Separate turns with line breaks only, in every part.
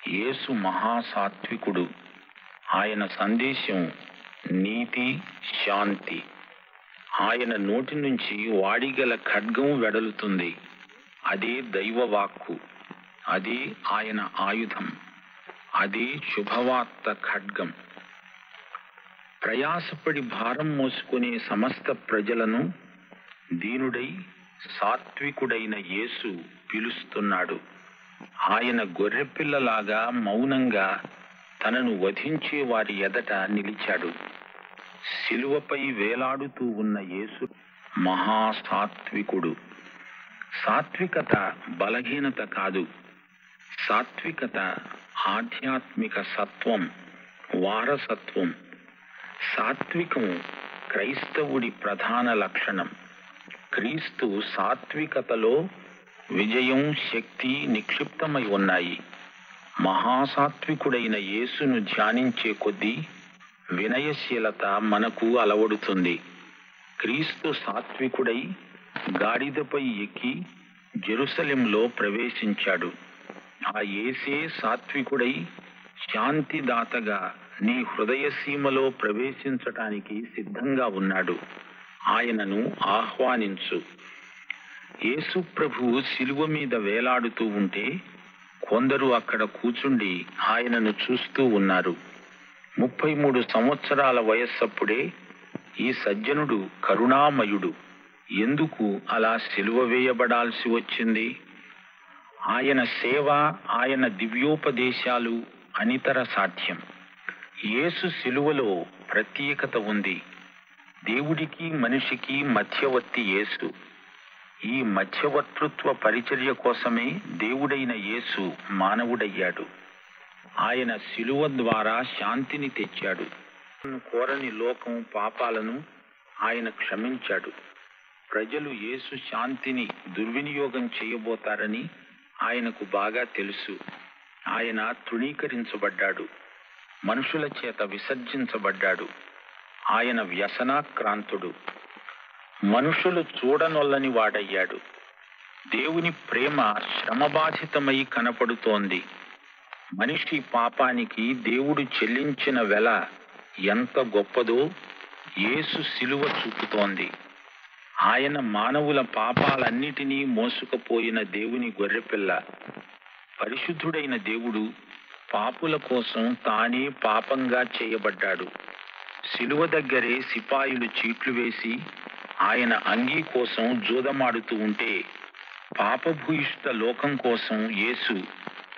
యేసు మహాసాత్వికుడు. ఆయన సందేశం నీతి, శాంతి. ఆయన నోటి నుంచి వాడిగల ఖడ్గం వెడలుతుంది. అదే దైవవాక్కు. అదే ఆయన ఆయుధం. అదే శుభవార్త ఖడ్గం. ప్రయాసపడి భారం మోసుకునే సమస్త ప్రజలను దీనుడై సాత్వికుడైన యేసు పిలుస్తున్నాడు. ఆయన గొర్రెపిల్లలాగా మౌనంగా తనను వధించే వారి ఎదట నిలిచాడు. శిలువపై వేలాడుతూ ఉన్న యేసు మహాసాత్వికుడు. సాత్వికత బలహీనత కాదు. సాత్వికత ఆధ్యాత్మిక సత్వం, వారసత్వం. సాత్వికం క్రైస్తవుడి ప్రధాన లక్షణం. క్రీస్తు సాత్వికతలో విజయం, శక్తి నిక్షిప్తమై ఉన్నాయి. మహాసాత్వికుడైన యేసును ధ్యానించే కొద్దీ వినయశీలత మనకు అలవడుతుంది. క్రీస్తు సాత్వికుడై గాడిదపై ఎక్కి జెరూసలేంలో ప్రవేశించాడు. ఆ యేసే సాత్వికుడై శాంతిదాతగా నీ హృదయ సీమలో ప్రవేశించటానికి సిద్ధంగా ఉన్నాడు. ఆయనను ఆహ్వానించు. యేసు ప్రభువు శిలువ మీద వేలాడుతూ ఉంటే కొందరు అక్కడ కూర్చుండి ఆయనను చూస్తూ ఉన్నారు. 33 సంవత్సరాల వయస్సప్పుడే ఈ సజ్జనుడు కరుణామయుడు ఎందుకు అలా సిలువ వేయబడాల్సి వచ్చింది? ఆయన సేవ, ఆయన దివ్యోపదేశాలు అనితర సాధ్యం. యేసు సిలువలో ప్రత్యేకత ఉంది. దేవుడికి మనిషికి మధ్యవర్తి యేసు. ఈ మధ్యవర్తృత్వ పరిచర్య కోసమే దేవుడైన యేసు మానవుడయ్యాడు. ఆయన శిలువ ద్వారా శాంతిని తెచ్చాడు. కోరని లోకం పాపాలను ఆయన క్షమించాడు. ప్రజలు యేసు శాంతిని దుర్వినియోగం చేయబోతారని ఆయనకు బాగా తెలుసు. ఆయన తృణీకరించబడ్డాడు. మనుషుల చేత విసర్జించబడ్డాడు. ఆయన వ్యసనాక్రాంతుడు. మనుషులు చూడనొల్లని వాడయ్యాడు. దేవుని ప్రేమ శ్రమబాధితమై కనపడుతోంది. మనిషి పాపానికి దేవుడు చెల్లించిన వెల ఎంత గొప్పదో యేసు శిలువ చూపుతోంది. ఆయన మానవుల పాపాలన్నిటినీ మోసుకుపోయిన దేవుని గొర్రెపిల్ల. పరిశుద్ధుడైన దేవుడు పాపుల కోసం తానే పాపంగా చేయబడ్డాడు. శిలువ దగ్గరే సిపాయిలు చీట్లు వేసి ఆయన అంగీ కోసం జూదమాడుతూ ఉంటే పాపభూయిష్ట లోకం కోసం యేసు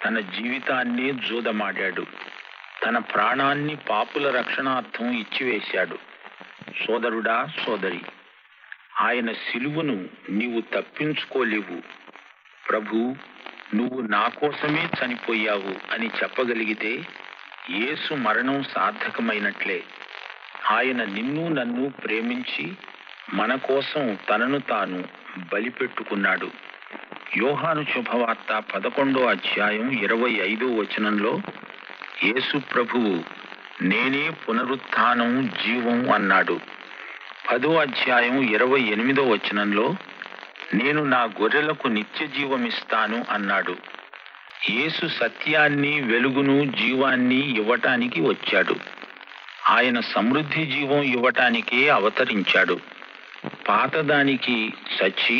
తన జీవితాన్నే జూదమాడాడు. తన ప్రాణాన్ని పాపుల రక్షణార్థం ఇచ్చివేశాడు. సోదరుడా, సోదరి, ఆయన శిలువను నీవు తప్పించుకోలేవు. ప్రభు, నువ్వు నా కోసమే చనిపోయావు అని చెప్పగలిగితే యేసు మరణం సార్థకమైనట్లే. ఆయన నిన్ను నన్ను ప్రేమించి మన కోసం తనను తాను బలిపెట్టుకున్నాడు. యోహాను శుభవార్త 11వ అధ్యాయం 25వ వచనంలో యేసు ప్రభువు నేనే పునరుత్థానం, జీవం అన్నాడు. 10వ అధ్యాయం 28వ వచనంలో నేను నా గొర్రెలకు నిత్య జీవమిస్తాను అన్నాడు. యేసు సత్యాన్ని, వెలుగును, జీవాన్ని ఇవ్వటానికి వచ్చాడు. ఆయన సమృద్ధి జీవం ఇవ్వటానికే అవతరించాడు. పాతదానికి చచ్చి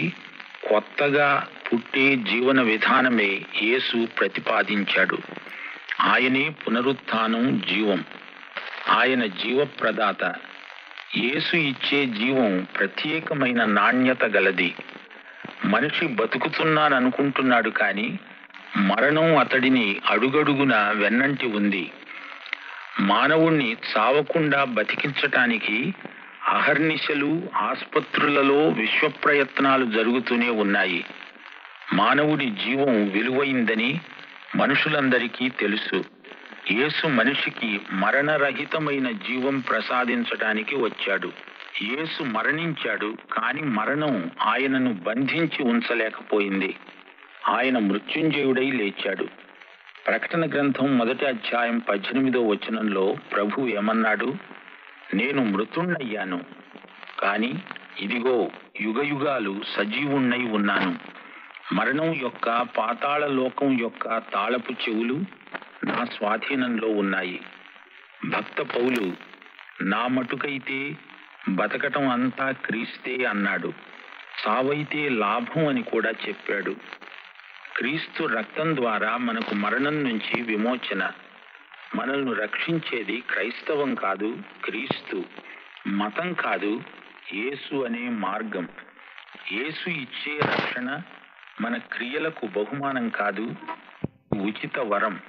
కొత్తగా పుట్టే జీవన విధానమే యేసు ప్రతిపాదించాడు. ఆయనే పునరుత్థానం, జీవం. ఆయన జీవప్రదాత. యేసు ఇచ్చే జీవం ప్రత్యేకమైన నాణ్యత గలది. మనిషి బతుకుతున్నాననుకుంటున్నాడు కానీ మరణం అతడిని అడుగడుగున వెన్నంటి ఉంది. మానవుణ్ణి చావకుండా బతికించటానికి అహర్నిశలు ఆస్పత్రులలో విశ్వప్రయత్నాలు జరుగుతూనే ఉన్నాయి. మానవుడి జీవం విలువైందని మనుషులందరికీ తెలుసు. యేసు మనిషికి మరణరహితమైన జీవం ప్రసాదించటానికి వచ్చాడు. యేసు మరణించాడు, కానీ మరణం ఆయనను బంధించి ఉంచలేకపోయింది. ఆయన మృత్యుంజయుడై లేచాడు. ప్రకటన గ్రంథం 1వ అధ్యాయం 18వ వచనంలో ప్రభు ఏమన్నాడు? నేను మృతుణ్ణయ్యాను, కానీ ఇదిగో యుగయుగాలు సజీవుణ్ణై ఉన్నాను. మరణం యొక్క, పాతాళ లోకం యొక్క తాళపు చెవులు నా స్వాధీనంలో ఉన్నాయి. భక్త పౌలు నా మటుకైతే బతకటం అంతా క్రీస్తే అన్నాడు. సావైతే లాభం అని కూడా చెప్పాడు. క్రీస్తు రక్తం ద్వారా మనకు మరణం నుంచి విమోచన. మనల్ని రక్షించేది క్రైస్తవం కాదు, క్రీస్తు. మతం కాదు, యేసు అనే మార్గం. యేసు ఇచ్చే రక్షణ మన క్రియలకు బహుమానం కాదు, ఉచిత వరం.